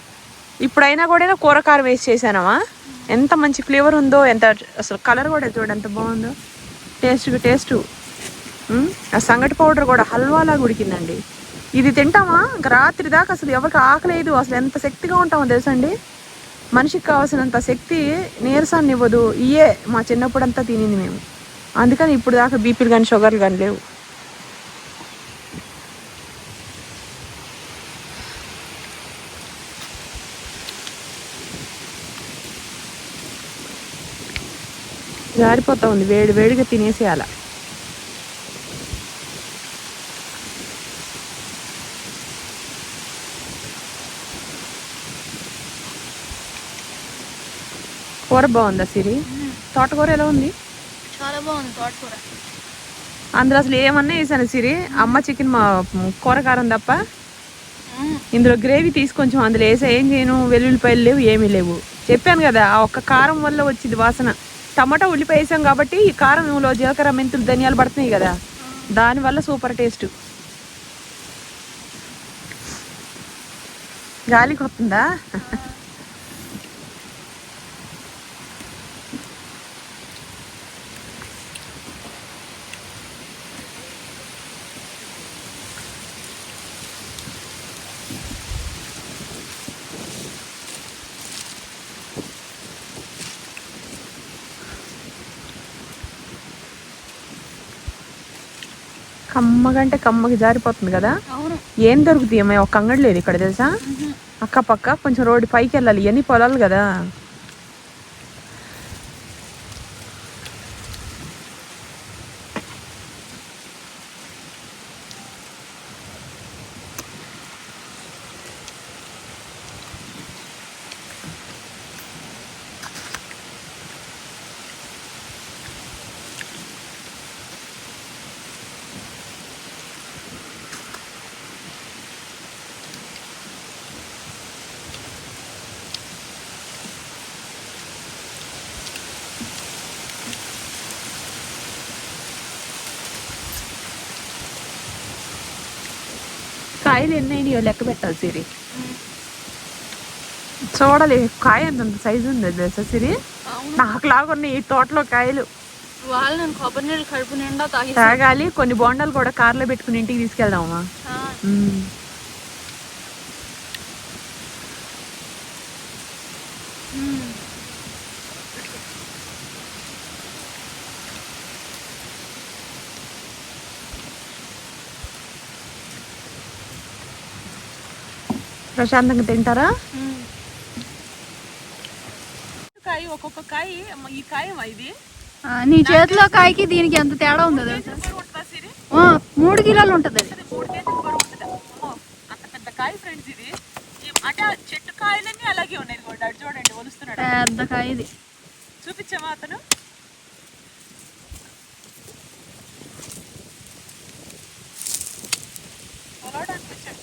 ఇప్పుడైనా కూడా కూరకారం వేసి చేశానమ్మా. ఎంత మంచి ఫ్లేవర్ ఉందో, ఎంత అసలు కలర్ కూడా చూడు ఎంత బాగుందో. టేస్ట్ ఆ సంగటి పౌడర్ కూడా హల్వాలాగా ఉడికిందండి. ఇది తింటామా ఇంకా రాత్రి దాకా అసలు ఎవరికి ఆకలేదు. అసలు ఎంత శక్తిగా ఉంటామో తెలుసండి. మనిషికి కావాల్సినంత శక్తి నీరసాన్ని ఇవ్వదు. ఇయే మా చిన్నప్పుడంతా తినింది మేము. అందుకని ఇప్పుడు దాకా బీపీలు కానీ షుగర్లు కానీ లేవు. జారిపోతా ఉంది. వేడిగా తినేసేయాల. కూర బాగుందా సిరి? తోటకూర ఎలా ఉంది? చాలా బాగుంది తోటకూర. అందులో అసలు ఏమన్నా వేసాను సిరి, అమ్మ చికెన్ మా కూరకారం తప్ప. ఇందులో గ్రేవీ తీసుకొంచెం అందులో వేసా. ఏం చేయను, వెల్లుల్లిపాయలు లేవు, ఏమీ లేవు. చెప్పాను కదా ఆ ఒక్క కారం వల్ల వచ్చింది వాసన. టమాటా ఉల్లిపాయ వేసాం కాబట్టి ఈ కారంలో జీలకర్ర మెంతులు ధనియాలు పడుతున్నాయి కదా, దానివల్ల సూపర్ టేస్ట్. గాలికి వస్తుందా? కమ్మగంటే కమ్మకి జారిపోతుంది కదా. ఏం దొరుకుతాయి అమ్మాయి? ఒక అంగడి లేదు ఇక్కడ తెలుసా. అక్క పక్క కొంచెం రోడ్డు పైకి వెళ్ళాలి. ఇవన్నీ పొలాలు కదా. కాయలు ఎన్ని అయినాయో లెక్క పెట్టాలి సిరి. చూడాలి కాయ ఎంత సైజు ఉంది తెలుసా సిరి. నాకు లాగా ఉన్నాయి ఈ తోటలో కాయలు. కొబ్బరి నీళ్ళు కడుపు నిండా తాగాలి. కొన్ని బోండాలు కూడా కార్లో పెట్టుకుని ఇంటికి తీసుకెళ్దామా. ప్రశాంతంగా తింటారా? కాయ ఒక్కొక్క కాయ. ఈ కాయ ఇది నీ చేతిలో కాయకి దీనికి ఎంత తేడా ఉందో తెలుసా? 3 కిలోలు ఉంటుంది. 3 కేజీలు బరువు ఉంటుంది. అంత పెద్ద కాయ ఫ్రెండ్స్ ఇది. అంటే చెట్టు కాయలన్నీ అలాగే ఉన్నాయి. చూడండి ఒలుస్తున్నాడు. పెద్ద కాయ ఇది. చూపించామా అతను?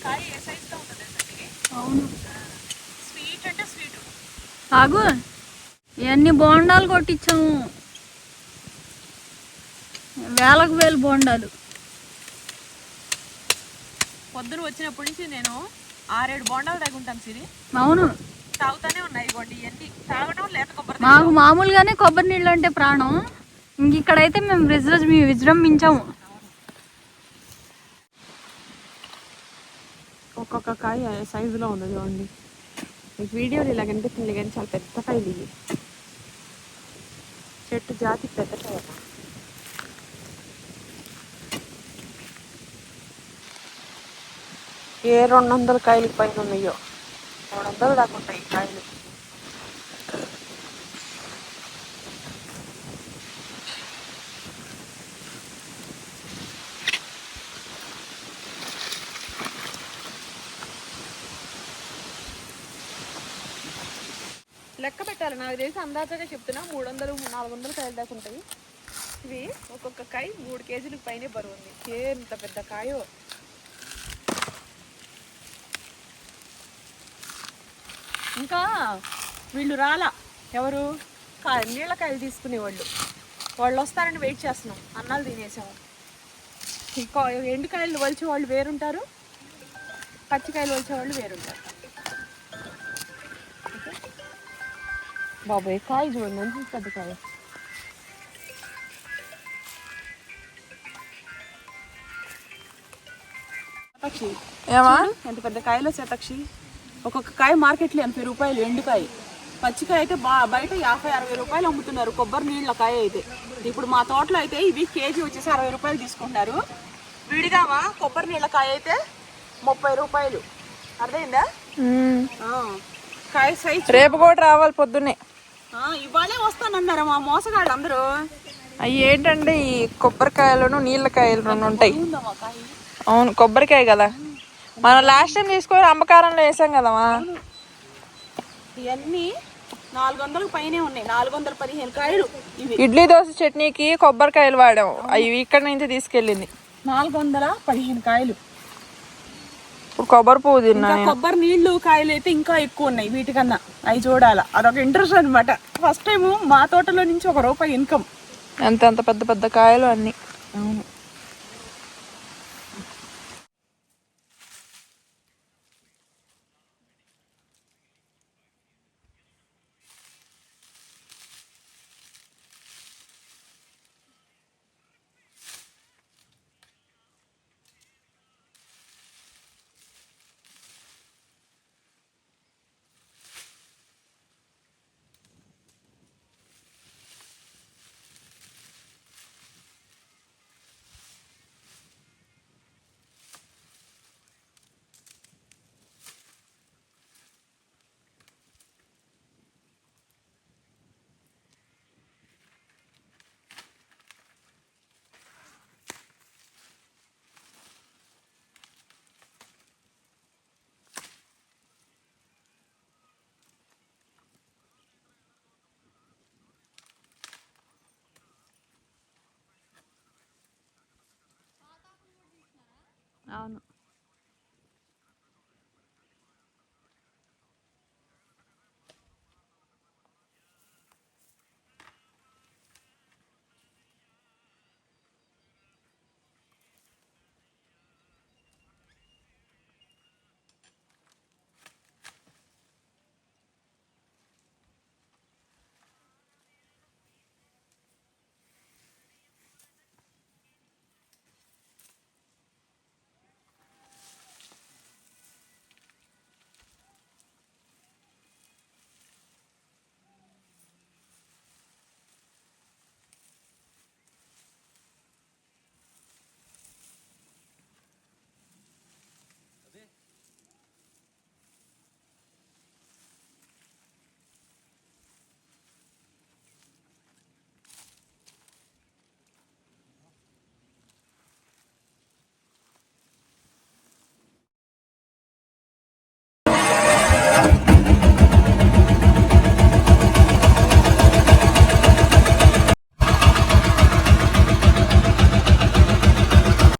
కాయ ఏ సైజులో ఉంటుంది? అవును, స్వీట్ అంటే స్వీట్. ఆగు, ఇవన్నీ బోండాలు కొట్టించాము. వేలకు వేలు బోండాలు. పొద్దున వచ్చినప్పటి నుంచి నేను 6-7 బోండాలు తాగుంటాను సిరి. అవును, తాగుతానే ఉన్నాయి ఇవ్వండి ఇవన్నీ. తాగడం లేత కొబ్బరి మాకు మామూలుగానే కొబ్బరి నీళ్ళు అంటే ప్రాణం. ఇంక ఇక్కడైతే మేము విజృంభించాము. ఒక్కొక్క కాయ సైజులో ఉంది చూడండి. మీకు వీడియోలు ఇలా కనిపిస్తుంది కానీ చాలా పెద్ద కాయలు ఇవి. చెట్టు జాతి పెద్ద కాయ. ఏ 200 కాయలు పైన ఉన్నాయో, 300 దాకా ఉంటాయి ఈ కాయలు. లెక్క పెట్టాలి, నాకు తెలిసి అందాజగా చెప్తున్నా 300-400 కాయలు దాకా ఉంటాయి ఇవి. ఒక్కొక్క కాయ 3 కేజీలకు పైనే బరువు ఉంది. ఎంత పెద్ద కాయో. ఇంకా వీళ్ళు రాలా, ఎవరు నీళ్ళకాయలు తీసుకునేవాళ్ళు. వాళ్ళు వస్తారని వెయిట్ చేస్తున్నాం. అన్నాలు తినేసాము. ఇంకా ఎండుకాయలు వలిచే వాళ్ళు వేరుంటారు, పచ్చికాయలు వలిచే వాళ్ళు వేరుంటారు. బాబాయ్ కాయ చూడండి ఎంత పెద్ద కాయ. శతక్షి ఎంత పెద్ద కాయలో శతక్షి. ఒక్కొక్క కాయ మార్కెట్లో 80 రూపాయలు ఎండుకాయ. పచ్చికాయ అయితే బయట 50-60 రూపాయలు అమ్ముతున్నారు కొబ్బరి నీళ్ళ కాయ అయితే. ఇప్పుడు మా తోటలో అయితే ఇవి కేజీ వచ్చేసి 60 రూపాయలు తీసుకుంటున్నారు. విడిగామా కొబ్బరి నీళ్ళ కాయ అయితే 30 రూపాయలు. అర్థమైందా? కాయ సైజ్ రేపు కూడా రావాలి పొద్దున్నే. ఇవాళే వస్తానన్నారు మా మోసగాళ్ళు అందరూ. అవి ఏంటంటే ఈ కొబ్బరికాయలను నీళ్ళకాయలు 2 ఉంటాయి. అవును, కొబ్బరికాయ కదా, మనం లాస్ట్ టైం తీసుకొని అమ్మకారంలో వేసాం కదమ్మా. ఇవన్నీ 400 పైనే ఉన్నాయి. 415 కాయలు ఇవి. ఇడ్లీ దోశ చట్నీకి కొబ్బరికాయలు వాడాం. అవి ఇక్కడ నుంచి తీసుకెళ్ళింది. 415 కాయలు. ఇప్పుడు కొబ్బరి పువ్వు తిన్నా. కొబ్బరి నీళ్లు కాయలు అయితే ఇంకా ఎక్కువ ఉన్నాయి వీటికన్నా. అవి చూడాలా, అదొక ఇంట్రెస్ట్ అనమాట. ఫస్ట్ టైం మా తోటలో నుంచి ₹1 ఇన్కమ్. అంత పెద్ద పెద్ద కాయలు అన్ని. అవును. అవును.